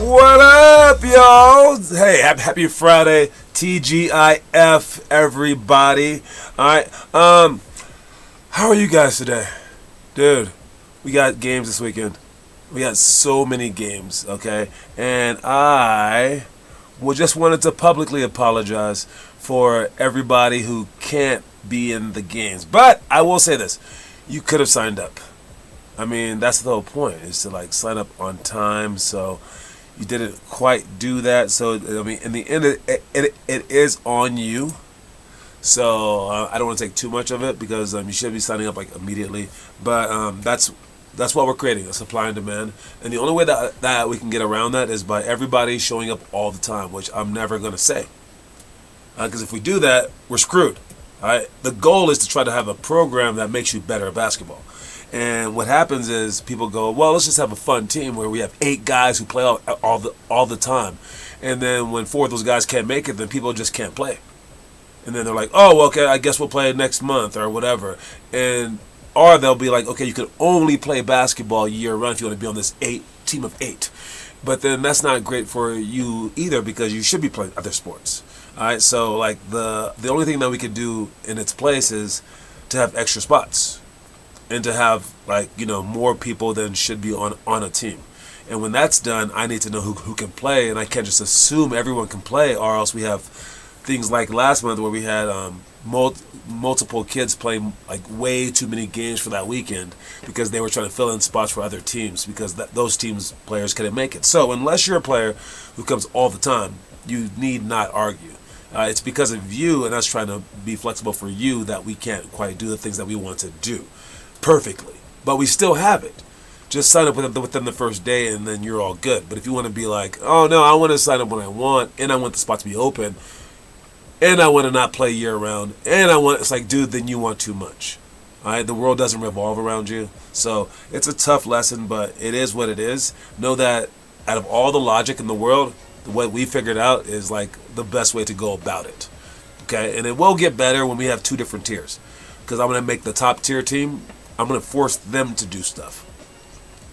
What up, y'all? Hey, happy Friday, TGIF, everybody. All right. How are you guys today, dude? We got games this weekend. We got so many games, okay? And just wanted to publicly apologize for everybody who can't be in the games. But I will say this: you could have signed up. I mean, that's the whole point, is to like sign up on time. So you didn't quite do that. So I mean, in the end, it is on you. So I don't want to take too much of it because you should be signing up like immediately. But that's what we're creating, a supply and demand. And the only way that we can get around that is by everybody showing up all the time, which I'm never going to say. Because if we do that, we're screwed. All right? The goal is to try to have a program that makes you better at basketball. And what happens is people go, well, let's just have a fun team where we have 8 guys who play all the time. And then when 4 of those guys can't make it, then people just can't play. And then they're like, oh, well, okay, I guess we'll play next month or whatever. Or they'll be like, okay, you can only play basketball year-round if you want to be on this team of 8. But then that's not great for you either because you should be playing other sports. All right, so like the only thing that we could do in its place is to have extra spots and to have more people than should be on a team. And when that's done, I need to know who can play, and I can't just assume everyone can play, or else we have things like last month where we had multiple kids playing like way too many games for that weekend because they were trying to fill in spots for other teams because those teams' players couldn't make it. So unless you're a player who comes all the time, you need not argue. It's because of you and us trying to be flexible for you that we can't quite do the things that we want to do perfectly. But we still have it. Just sign up within the first day and then you're all good. But if you want to be like, oh no, I want to sign up when I want and I want the spot to be open and I want to not play year round and it's like, dude, then you want too much. All right, the world doesn't revolve around you. So it's a tough lesson, but it is what it is. Know that out of all the logic in the world, what we figured out is like the best way to go about it. Okay, and it will get better when we have 2 different tiers. Because I'm going to make the top tier team, I'm going to force them to do stuff.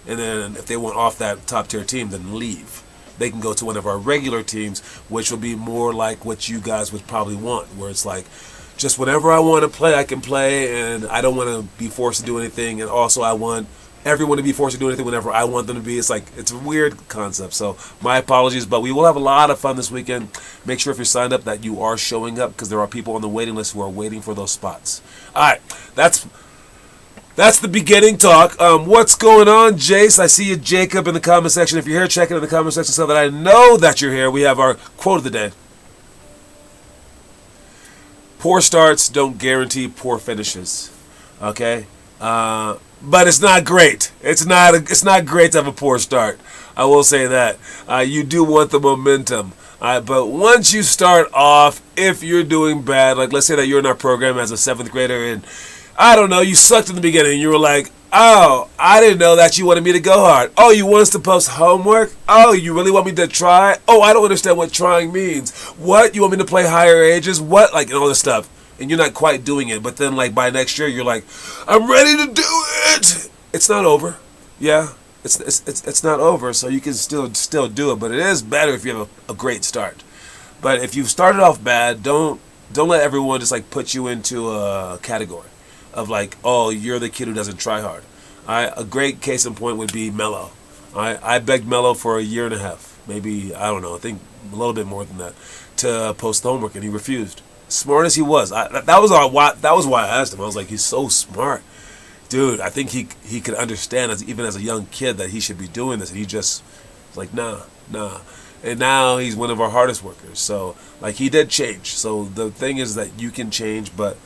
And then if they want off that top tier team, then leave. They can go to one of our regular teams, which will be more like what you guys would probably want, where it's like, just whenever I want to play, I can play, and I don't want to be forced to do anything, and also I want everyone to be forced to do anything whenever I want them to be. It's a weird concept. So my apologies, but we will have a lot of fun this weekend. Make sure if you're signed up that you are showing up because there are people on the waiting list who are waiting for those spots. All right, that's the beginning talk. What's going on, Jace? I see you, Jacob, in the comment section. If you're here, check it in the comment section so that I know that you're here. We have our quote of the day. Poor starts don't guarantee poor finishes. Okay? But it's not great. It's not great to have a poor start. I will say that. You do want the momentum. But once you start off, if you're doing bad, like let's say that you're in our program as a 7th grader and I don't know, you sucked in the beginning. You were like, oh, I didn't know that you wanted me to go hard. Oh, you want us to post homework? Oh, you really want me to try? Oh, I don't understand what trying means. What? You want me to play higher ages? What? Like, and all this stuff. And you're not quite doing it. But then, like, by next year, you're like, I'm ready to do it. It's not over. Yeah, it's not over. So you can still do it. But it is better if you have a great start. But if you've started off bad, don't let everyone just, like, put you into a category of like, oh, you're the kid who doesn't try hard. A great case in point would be Mello. I begged Mello for a year and a half, maybe, I don't know, I think a little bit more than that, to post the homework, and he refused. Smart as he was, that was why I asked him. I was like, he's so smart, dude. I think he could understand, even as a young kid, that he should be doing this, and he just was like, nah. And now he's one of our hardest workers. So like, he did change. So the thing is that you can change, but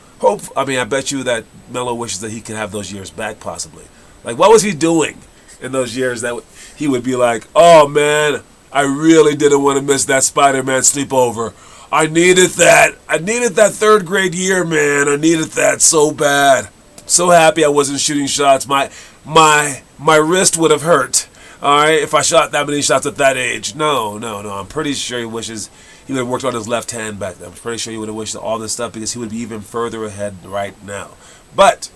I bet you that Melo wishes that he could have those years back, possibly. Like, what was he doing in those years that he would be like, oh, man, I really didn't want to miss that Spider-Man sleepover. I needed that 3rd grade year, man. I needed that so bad. So happy I wasn't shooting shots. My wrist would have hurt, all right, if I shot that many shots at that age. No. I'm pretty sure he wishes he would have worked on his left hand back then. I'm pretty sure he would have wished all this stuff because he would be even further ahead right now. But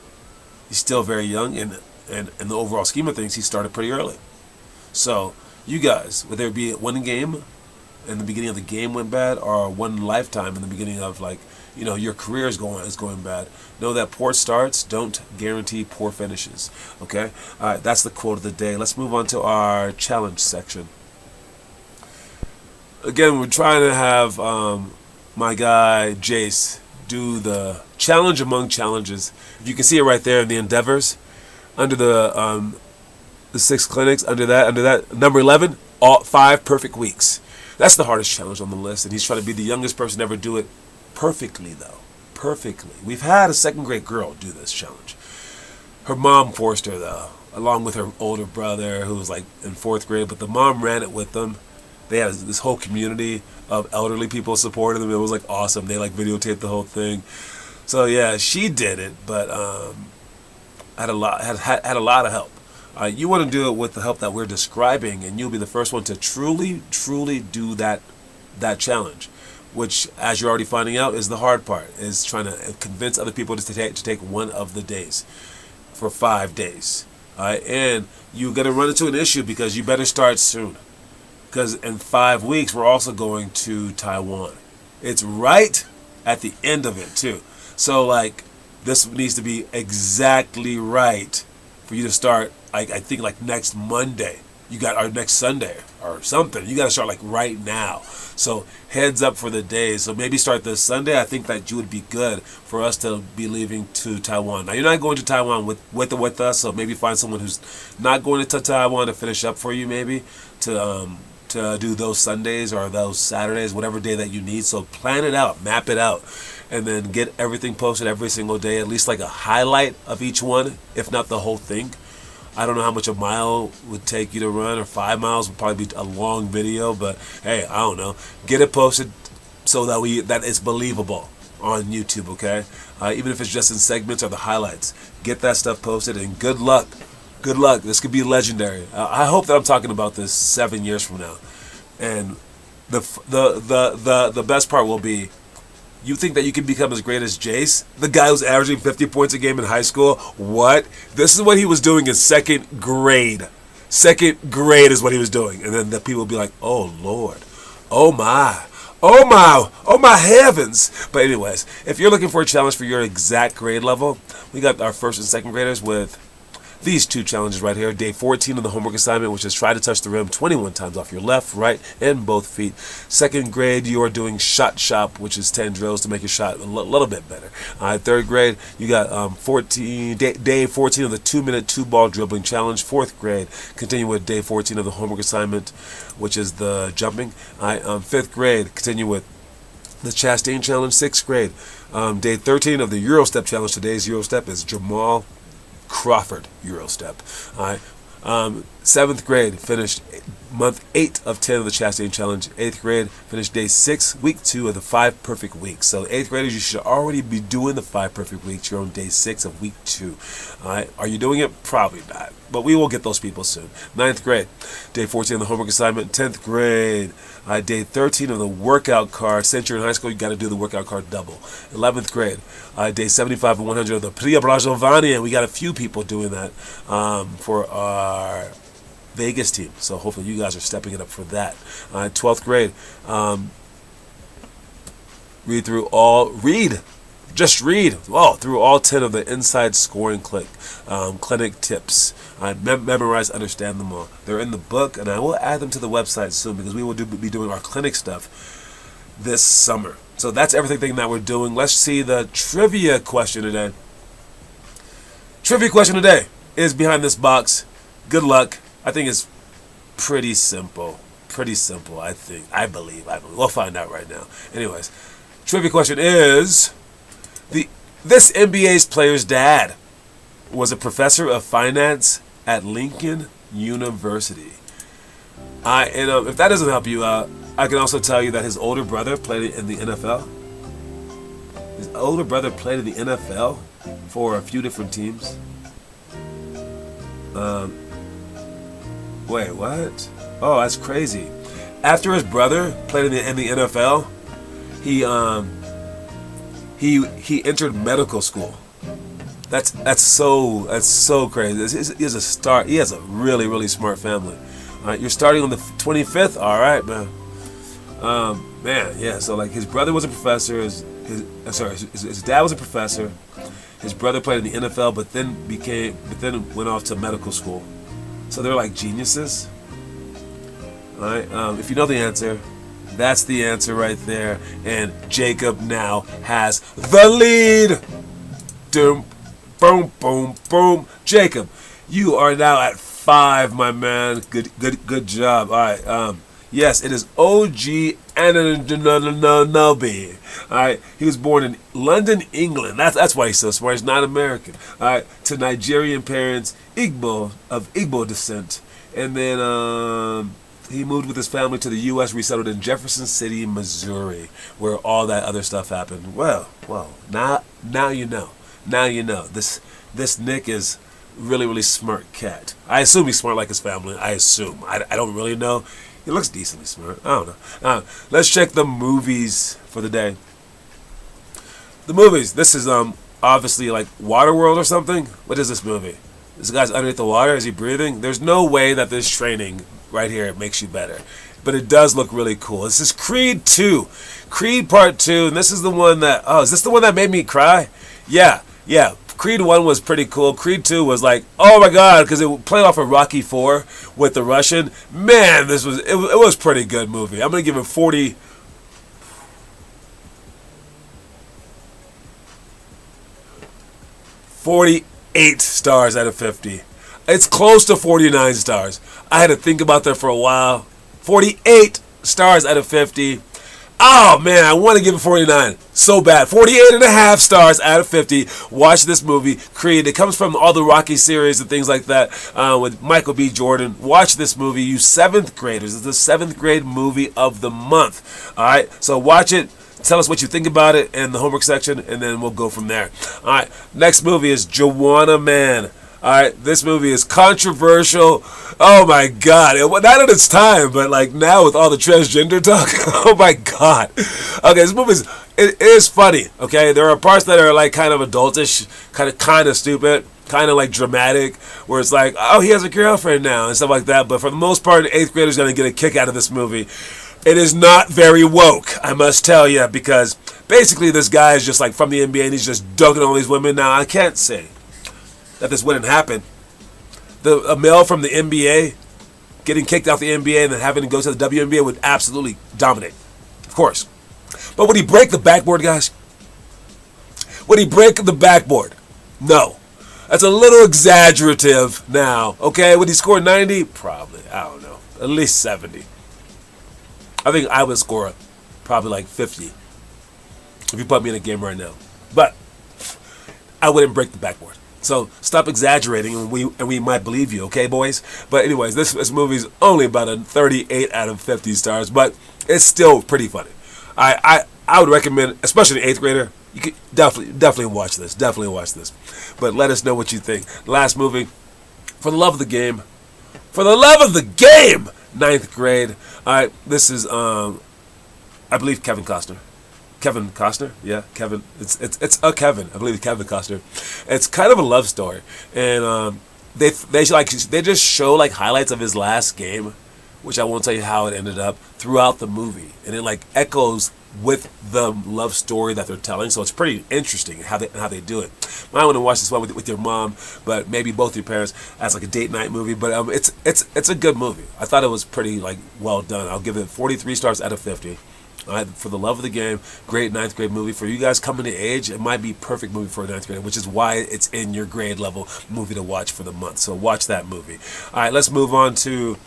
he's still very young, and in the overall scheme of things, he started pretty early. So You guys, whether it be one game in the beginning of the game went bad, or one lifetime in the beginning of, like, your career is going bad. Know that poor starts don't guarantee poor finishes. Okay, all right. That's the quote of the day. Let's move on to our challenge section. Again, we're trying to have my guy Jace do the challenge among challenges. If you can see it right there in the endeavors, under the 6 clinics, under that number 11, all 5 perfect weeks. That's the hardest challenge on the list, and he's trying to be the youngest person to ever do it perfectly, though. Perfectly. We've had a 2nd grade girl do this challenge. Her mom forced her, though, along with her older brother, who was like in 4th grade, but the mom ran it with them. They had this whole community of elderly people supporting them. It was like awesome. They like videotaped the whole thing. So yeah, she did it, but had a lot of help. You want to do it with the help that we're describing, and you'll be the first one to truly do that challenge, which, as you're already finding out, is the hard part, is trying to convince other people to take one of the days for 5 days. All right, and you're going to run into an issue because you better start soon, because in 5 weeks we're also going to Taiwan. It's right at the end of it too, so like this needs to be exactly right for you to start. I think like next Monday, you got, our next Sunday or something. You got to start like right now. So heads up for the days. So maybe start this Sunday. I think that you would be good for us to be leaving to Taiwan. Now you're not going to Taiwan with us, so maybe find someone who's not going to Taiwan to finish up for you, maybe to do those Sundays or those Saturdays, whatever day that you need. So plan it out, map it out, and then get everything posted every single day, at least like a highlight of each one, if not the whole thing. I don't know how much a mile would take you to run, or 5 miles would probably be a long video, but hey, I don't know. Get it posted so that it's believable on YouTube, okay? Even if it's just in segments or the highlights. Get that stuff posted, and good luck. Good luck. This could be legendary. I hope that I'm talking about this 7 years from now. And the best part will be, you think that you can become as great as Jace, the guy who's averaging 50 points a game in high school? What? This is what he was doing in 2nd grade. 2nd grade is what he was doing. And then the people will be like, oh, Lord. Oh, my. Oh, my. Oh, my heavens. But anyways, if you're looking for a challenge for your exact grade level, we got our 1st and 2nd graders with these 2 challenges right here. Day 14 of the homework assignment, which is try to touch the rim 21 times off your left, right, and both feet. 2nd grade, you are doing shot shop, which is 10 drills to make your shot a little bit better. 3rd grade, you got day 14 of the 2-minute 2-ball dribbling challenge. 4th grade, continue with day 14 of the homework assignment, which is the jumping. 5th grade, continue with the Chastain challenge. 6th grade, day 13 of the Euro step challenge. Today's Euro step is Jamal Crawford Euro step. All right. 7th grade finished month 8 of 10 of the Chastain challenge. 8th grade finished day 6, week 2 of the 5 perfect weeks. So 8th graders, you should already be doing the 5 perfect weeks. You're on day 6 of week 2. All right. Are you doing it? Probably not, but we will get those people soon. 9th grade, day 14 of the homework assignment. 10th grade, day 13 of the workout card. Since you're in high school, you got to do the workout card double. 11th grade, day 75 and 100 of the Preobražovanie, and we got a few people doing that for our Vegas team. So hopefully you guys are stepping it up for that. 12th grade, read through all 10 of the inside scoring clinic tips. Memorize, understand them all. They're in the book, and I will add them to the website soon, because we will be doing our clinic stuff this summer. So that's everything that we're doing. Let's see the trivia question today. Trivia question today is behind this box. Good luck. I think it's pretty simple. I believe. We'll find out right now. Anyways, trivia question is, this NBA's player's dad was a professor of finance at Lincoln University. If that doesn't help you out, I can also tell you that his older brother played in the NFL. His older brother played in the NFL for a few different teams. Wait, what? Oh, that's crazy. After his brother played in the NFL, he entered medical school. That's so crazy. He has a really, really smart family. All right, you're starting on the 25th. All right, man. Man, yeah. So like his brother was a professor. His dad was a professor. His brother played in the NFL, but then went off to medical school. So they're like geniuses. All right. If you know the answer, that's the answer right there. And Jacob now has the lead. Boom, boom, boom, boom. Jacob, you are now at 5, my man. Good job. All right. Yes, it is OG Anunobi. All right, he was born in London, England. That's why he's so smart. He's not American. All right, to Nigerian parents, Igbo descent, and then he moved with his family to the U.S. Resettled in Jefferson City, Missouri, where all that other stuff happened. Well, now you know. Now you know. This Nick is really smart cat. I assume he's smart like his family. I assume. I don't really know. He looks decently smart. I don't know. Let's check the movies for the day. The movies. This is obviously like Waterworld or something. What is this movie? This guy's underneath the water. Is he breathing? There's no way that this training right here makes you better. But it does look really cool. This is Creed 2. Creed Part 2. And this is the one that... Oh, is this the one that made me cry? Yeah. Creed 1 was pretty cool. Creed 2 was like, oh my god, because it played off of Rocky 4 with the Russian. Man, it was a pretty good movie. I'm going to give it 48 stars out of 50. It's close to 49 stars. I had to think about that for a while. 48 stars out of 50. Oh man, I want to give it 49 so bad. 48.5 stars out of 50. Watch this movie, Creed. It comes from all the Rocky series and things like that with Michael B. Jordan. Watch this movie, you 7th graders. It's the 7th grade movie of the month. All right, so watch it. Tell us what you think about it in the homework section, and then we'll go from there. All right, next movie is Joanna Man. All right, this movie is controversial. Oh my god, not at its time, but like now with all the transgender talk. Oh my god. Okay, this movie is funny. Okay, there are parts that are like kind of adultish, kind of stupid, kind of like dramatic, where it's like, oh, he has a girlfriend now and stuff like that. But for the most part, an 8th grader is going to get a kick out of this movie. It is not very woke, I must tell you, because basically this guy is just like from the NBA and he's just dunking all these women. Now I can't say that this wouldn't happen. A male from the NBA getting kicked out the NBA and then having to go to the WNBA would absolutely dominate. Of course. But would he break the backboard, guys? Would he break the backboard? No. That's a little exaggerative now. Okay, would he score 90? Probably. I don't know. At least 70. I think I would score probably like 50 if you put me in a game right now. But I wouldn't break the backboard. So stop exaggerating, and we might believe you, okay, boys? But anyways, this movie's only about a 38 out of 50 stars, but it's still pretty funny. I would recommend, especially an 8th grader, you could definitely watch this. Definitely watch this. But let us know what you think. Last movie, For the Love of the Game. For the Love of the Game! 9th grade. All right, this is I believe Kevin Costner. Kevin Costner, yeah, Kevin. It's a Kevin. I believe it's Kevin Costner. It's kind of a love story, and they just show like highlights of his last game, which I won't tell you how it ended up throughout the movie, and it like echoes with the love story that they're telling. So it's pretty interesting how they do it. Might want to watch this one with your mom, but maybe both your parents as like a date night movie. But it's a good movie. I thought it was pretty like well done. I'll give it 43 stars out of 50. For the Love of the Game, great 9th grade movie. For you guys coming to age, it might be perfect movie for a 9th grade, which is why it's in your grade level movie to watch for the month. So watch that movie. All right, let's move on to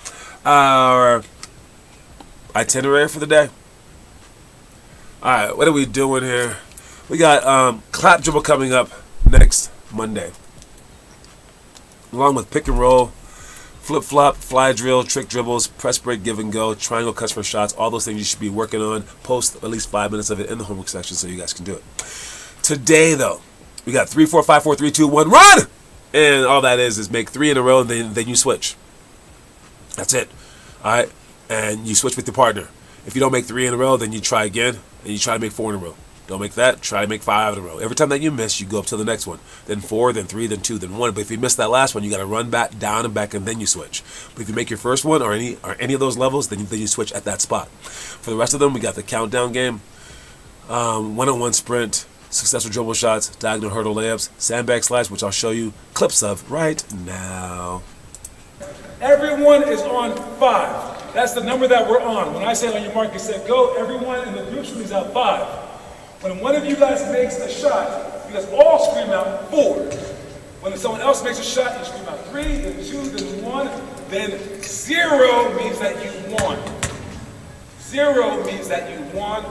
our itinerary for the day. All right, what are we doing here? We got clap dribble coming up next Monday, along with pick and roll, flip-flop, fly drill, trick dribbles, press break, give and go, triangle cuts for shots, all those things you should be working on. Post at least 5 minutes of it in the homework section so you guys can do it. Today, though, we got 3, 4, 5, 4, 3, 2, 1, run! And all that is make 3 in a row, and then you switch. That's it. All right? And you switch with your partner. If you don't make 3 in a row, then you try again, and you try to make 4 in a row. Don't make that. Try to make 5 in a row. Every time that you miss, you go up to the next one. Then 4, then 3, then 2, then 1. But if you miss that last one, you got to run back, down and back, and then you switch. But if you make your first one or any of those levels, then you switch at that spot. For the rest of them, we got the countdown game, one-on-one sprint, successful dribble shots, diagonal hurdle layups, sandbag slides, which I'll show you clips of right now. Everyone is on 5. That's the number that we're on. When I say on your mark, you said go, everyone in the group screams out 5. When one of you guys makes a shot, you guys all scream out 4. When someone else makes a shot, you scream out 3, then 2, then 1, then 0 means that you won. 0 means that you won.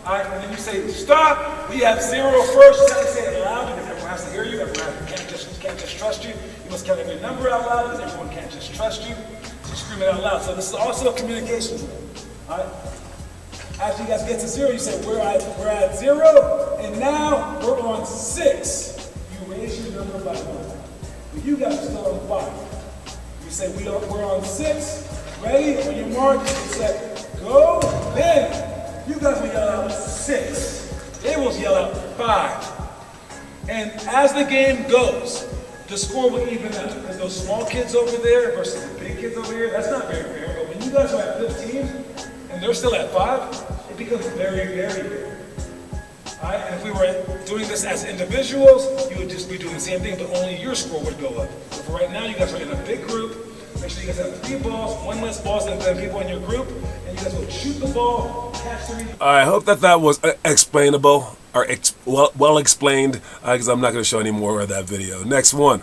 All right, and then you say stop. We have 0 first. You have to say it loud because everyone has to hear you. Everyone can't just trust you. You must count every number out loud because everyone can't just trust you. So you scream it out loud. So this is also a communication tool. All right. After you guys get to 0, you say we're at 0, and now we're on 6. You raise your number by 1. But you guys are still on 5. You say we're on 6. Ready? On your mark, you say go. Then you guys will yell out 6. They will yell out 5. And as the game goes, the score will even out. Because those small kids over there versus the big kids over here, that's not very fair. But when you guys are at 15 and they're still at 5, it becomes very, very fair. All right? And if we were doing this as individuals, you would just be doing the same thing, but only your score would go up. But for right now, you guys are in a big group. Make sure you guys have 3 balls, 1 less balls than people in your group, and you guys will shoot the ball, catch 3. I hope that was explainable or well explained, because I'm not going to show any more of that video. Next one.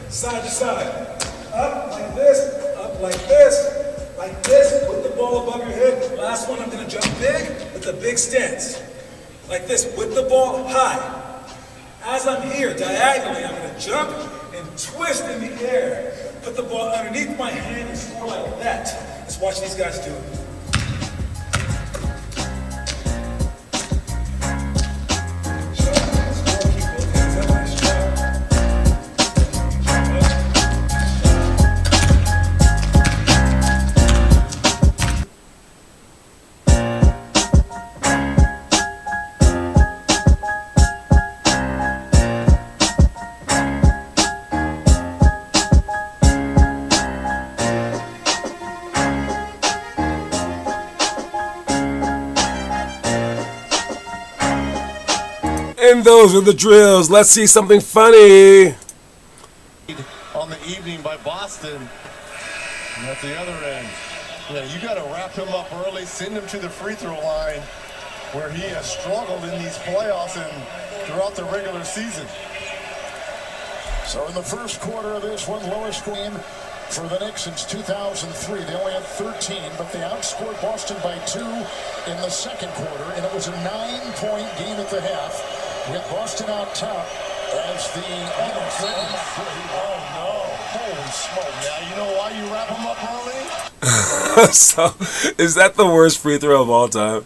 Side to side. Up like this, put the ball above your head. Last one, I'm gonna jump big with a big stance. Like this, with the ball high. As I'm here, diagonally, I'm gonna jump and twist in the air. Put the ball underneath my hand and score like that. Let's watch these guys do it. And those are the drills. Let's see something funny. On the evening by Boston. And at the other end, yeah, you got to wrap him up early, send him to the free throw line where he has struggled in these playoffs and throughout the regular season. So in the first quarter of this one, lowest game for the Knicks since 2003. They only had 13, but they outscored Boston by 2 in the second quarter, and it was a 9-point game at the half. With Boston out top as the Oh no! Holy smoke! Now you know why you wrap them up early? So, is that the worst free throw of all time?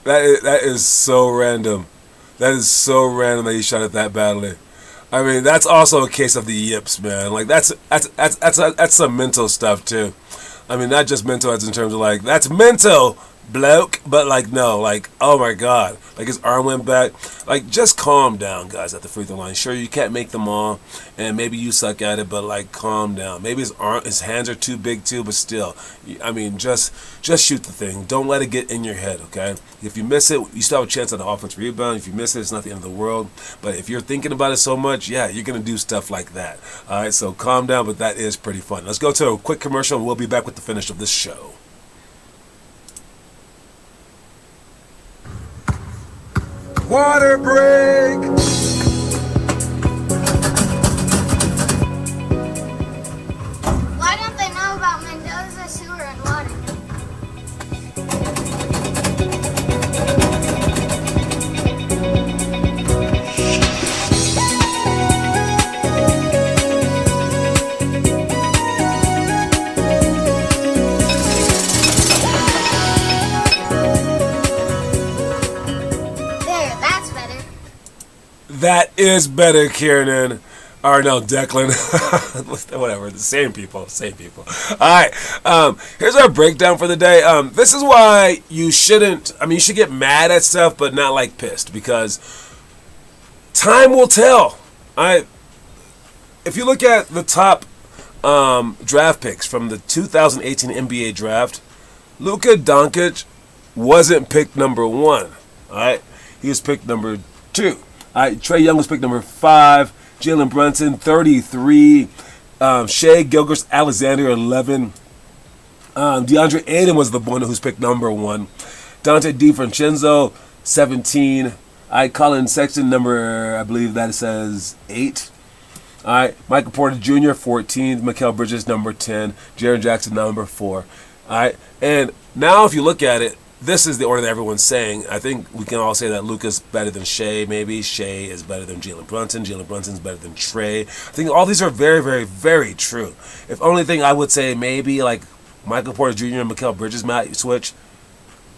That is so random. That is so random that he shot it that badly. I mean, that's also a case of the yips, man. Like that's some mental stuff too. I mean, not just mental as in terms of like that's mental, bloke, but like no, like oh my god, like his arm went back. Like just calm down, guys, at the free throw line. Sure, you can't make them all, and maybe you suck at it, but like calm down. Maybe his hands are too big too, but still, I mean, just shoot the thing. Don't let it get in your head, okay? If you miss it, you still have a chance at the offensive rebound. If you miss it, it's not the end of the world. But if you're thinking about it so much, yeah, you're gonna do stuff like that. All right, so calm down, but that is pretty fun. Let's go to a quick commercial, and we'll be back with the finish of this show. Water break! Why don't they know about Mendoza sewer and water? There, that's better. That is better, Kiernan. Or no, Declan. Whatever, the same people. All right, here's our breakdown for the day. This is why you shouldn't, you should get mad at stuff, but not like pissed, because time will tell. All right, if you look at the top draft picks from the 2018 NBA draft, Luka Doncic wasn't picked number 1. All right, he was picked number 2. All right, Trae Young was picked number 5. Jalen Brunson, 33. Shai Gilgeous-Alexander, 11. DeAndre Ayton was the one who's picked number 1. Dante DiFrancesco, 17. All right, Colin Sexton, number, I believe that says 8. All right, Michael Porter Jr., 14. Mikal Bridges, number 10. Jaren Jackson, number 4. All right, and now if you look at it, this is the order that everyone's saying. I think we can all say that Luka's better than Shai, maybe. Shai is better than Jalen Brunson. Jalen Brunson's better than Trae. I think all these are very, very, very true. If only thing I would say maybe like Michael Porter Jr. and Mikal Bridges might switch.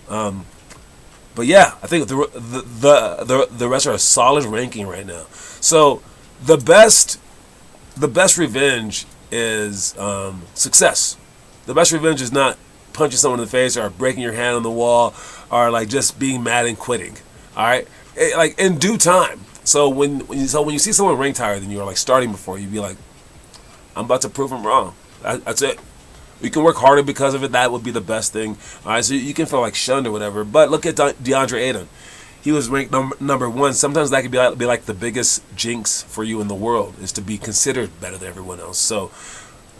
But yeah, I think the rest are a solid ranking right now. So the best revenge is success. The best revenge is not punching someone in the face or breaking your hand on the wall or like just being mad and quitting. All right, like in due time. So when you see someone ranked higher than you or like starting before, you'd be like, I'm about to prove them wrong. That's it. You can work harder because of it. That would be the best thing. All right, so you can feel like shunned or whatever. But look at DeAndre Ayton. He was ranked number 1. Sometimes that could be like the biggest jinx for you in the world, is to be considered better than everyone else. So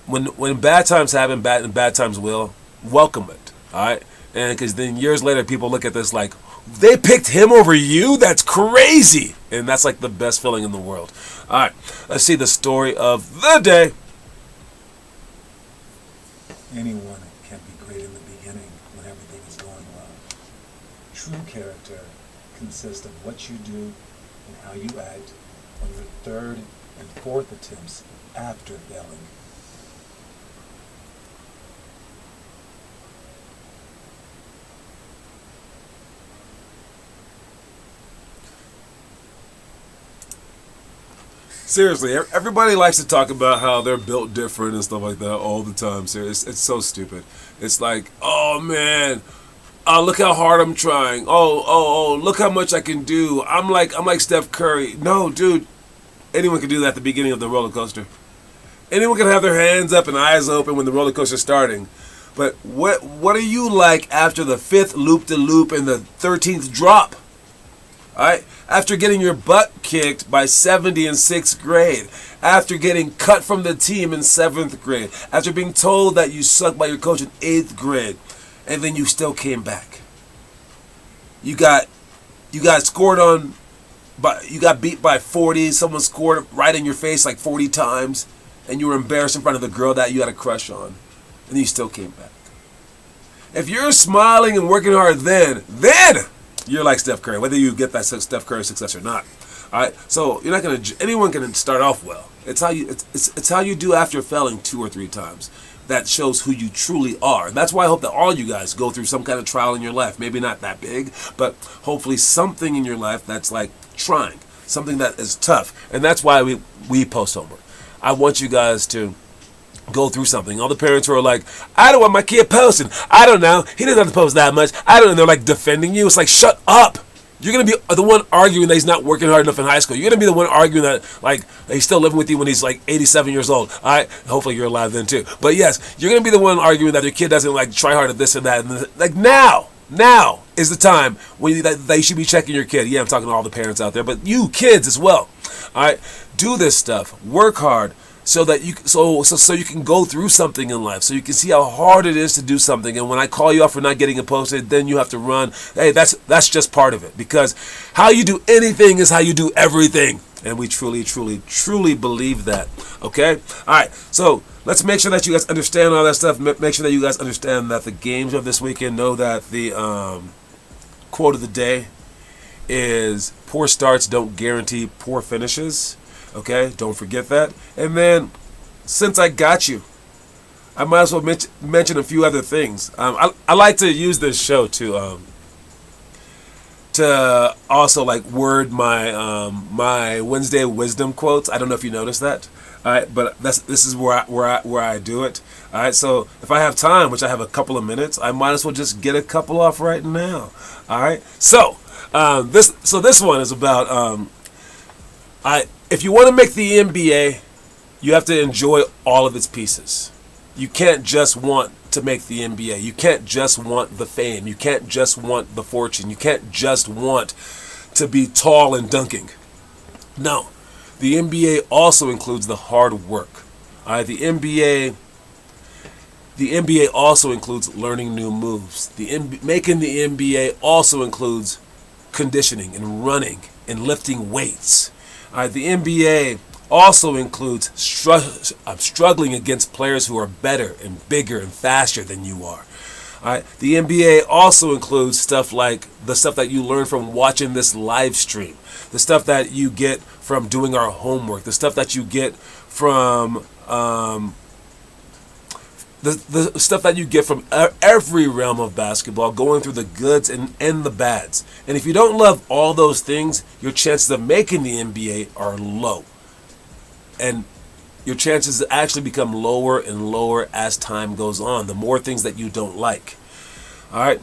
when bad times happen, bad times will, welcome it, all right? And because then years later, people look at this like, they picked him over you? That's crazy. And that's like the best feeling in the world. All right, let's see the story of the day. Anyone can be great in the beginning when everything is going well. True character consists of what you do and how you act on your third and fourth attempts after failing. Seriously, everybody likes to talk about how they're built different and stuff like that all the time. Seriously, it's so stupid. It's like, oh man, look how hard I'm trying. Oh, look how much I can do. I'm like Steph Curry. No, dude, anyone can do that at the beginning of the roller coaster. Anyone can have their hands up and eyes open when the roller coaster's starting. But what are you like after the 5th loop-de-loop and the 13th drop? All right? After getting your butt kicked by 70 in 6th grade, after getting cut from the team in 7th grade, after being told that you suck by your coach in 8th grade, and then you still came back. You got scored on, but you got beat by 40. Someone scored right in your face like 40 times, and you were embarrassed in front of the girl that you had a crush on, and you still came back. If you're smiling and working hard, then you're like Steph Curry, whether you get that Steph Curry success or not. All right, so you're not gonna. Anyone can start off well. It's how you. It's how you do after failing 2 or 3 times. That shows who you truly are. That's why I hope that all you guys go through some kind of trial in your life. Maybe not that big, but hopefully something in your life that's like trying, something that is tough, and that's why we post homework. I want you guys to go through something. All the parents who are like, I don't want my kid posting. I don't know. He doesn't have to post that much. I don't know. They're like defending you. It's like, shut up. You're going to be the one arguing that he's not working hard enough in high school. You're going to be the one arguing that, like, he's still living with you when he's, like, 87 years old. All right? Hopefully you're alive then, too. But, yes, you're going to be the one arguing that your kid doesn't, like, try hard at this and that. And, like, now is the time when that you should be checking your kid. Yeah, I'm talking to all the parents out there, but you kids as well. All right? Do this stuff. Work hard. So that you you can go through something in life, so you can see how hard it is to do something. And when I call you out for not getting it posted, then you have to run. Hey, that's just part of it, because how you do anything is how you do everything, and we truly believe that. Okay, all right. So let's make sure that you guys understand all that stuff. Make sure that you guys understand that the games of this weekend. Know that the quote of the day is: poor starts don't guarantee poor finishes. Okay, don't forget that. And then, since I got you, I might as well mention a few other things. I like to use this show to also like word my my Wednesday wisdom quotes. I don't know if you noticed that. All right, but this is where I do it. All right, so if I have time, which I have a couple of minutes, I might as well just get a couple off right now. All right, so this one is about if you want to make the NBA, you have to enjoy all of its pieces. You can't just want to make the NBA. You can't just want the fame. You can't just want the fortune. You can't just want to be tall and dunking. No, the NBA also includes the hard work. All right, the NBA also includes learning new moves. Making the NBA also includes conditioning and running and lifting weights. The NBA also includes struggling against players who are better and bigger and faster than you are. The NBA also includes stuff like the stuff that you learn from watching this live stream, the stuff that you get from doing our homework, the stuff that you get from the stuff that you get from every realm of basketball, going through the goods and the bads. And if you don't love all those things, your chances of making the NBA are low. And your chances actually become lower and lower as time goes on, the more things that you don't like. All right?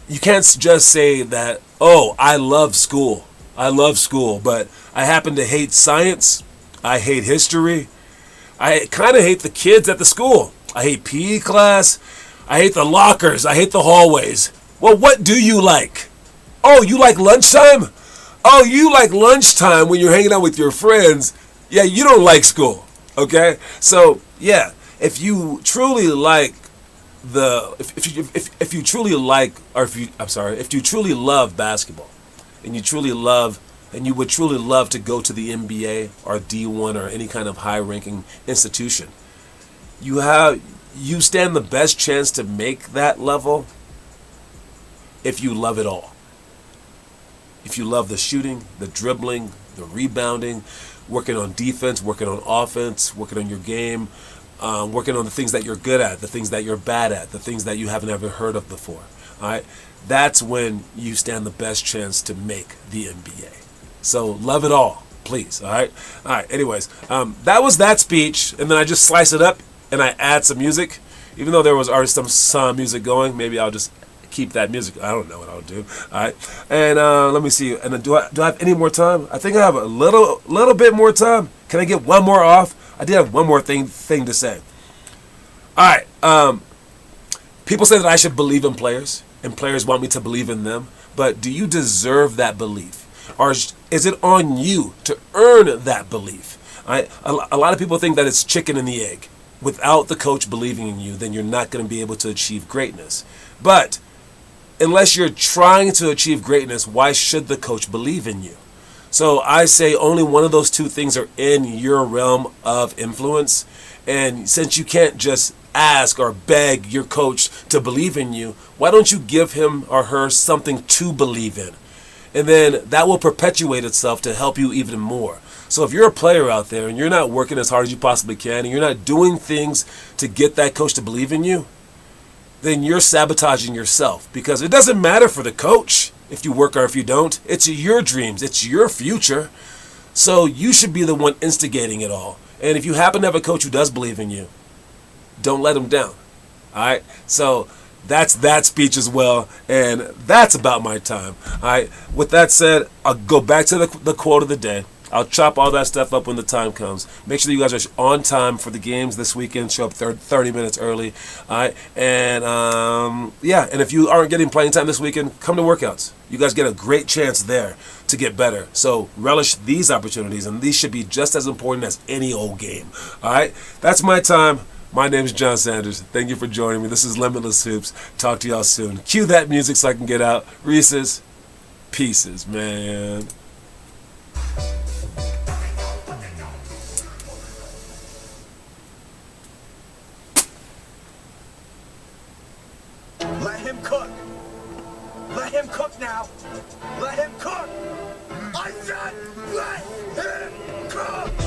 You can't just say that, oh, I love school, but I happen to hate science, I hate history, I kind of hate the kids at the school. I hate PE class. I hate the lockers. I hate the hallways. Well, what do you like? Oh, you like lunchtime? Oh, you like lunchtime when you're hanging out with your friends. Yeah, you don't like school. Okay? So, yeah, if you truly like if you truly love basketball, and you would truly love to go to the NBA or D1 or any kind of high-ranking institution, you stand the best chance to make that level if you love it all. If you love the shooting, the dribbling, the rebounding, working on defense, working on offense, working on your game, working on the things that you're good at, the things that you're bad at, the things that you haven't ever heard of before. All right, that's when you stand the best chance to make the NBA. So love it all, please. All right. Anyways, that was that speech, and then I just slice it up and I add some music. Even though there was already some music going, maybe I'll just keep that music. I don't know what I'll do. All right. And let me see. And do I have any more time? I think I have a little bit more time. Can I get one more off? I did have one more thing to say. All right. People say that I should believe in players, and players want me to believe in them. But do you deserve that belief? Or is it on you to earn that belief? All right? A lot of people think that it's chicken and the egg. Without the coach believing in you, then you're not going to be able to achieve greatness. But unless you're trying to achieve greatness, why should the coach believe in you? So I say only one of those two things are in your realm of influence. And since you can't just ask or beg your coach to believe in you, why don't you give him or her something to believe in? And then that will perpetuate itself to help you even more. So if you're a player out there and you're not working as hard as you possibly can, and you're not doing things to get that coach to believe in you, then you're sabotaging yourself. Because it doesn't matter for the coach if you work or if you don't. It's your dreams. It's your future. So you should be the one instigating it all. And if you happen to have a coach who does believe in you, don't let them down. All right, so that's that speech as well, and that's about my time. All right, with that said, I'll go back to the quote of the day. I'll chop all that stuff up when the time comes. Make sure that you guys are on time for the games this weekend. Show up 30 minutes early. All right, and yeah, and if you aren't getting playing time this weekend, come to workouts. You guys get a great chance there to get better. So relish these opportunities, and these should be just as important as any old game. All right, that's my time. My name is John Sanders. Thank you for joining me. This is Limitless Hoops. Talk to y'all soon. Cue that music so I can get out. Reese's Pieces, man. Let him cook. Let him cook now. Let him cook. I said let him cook.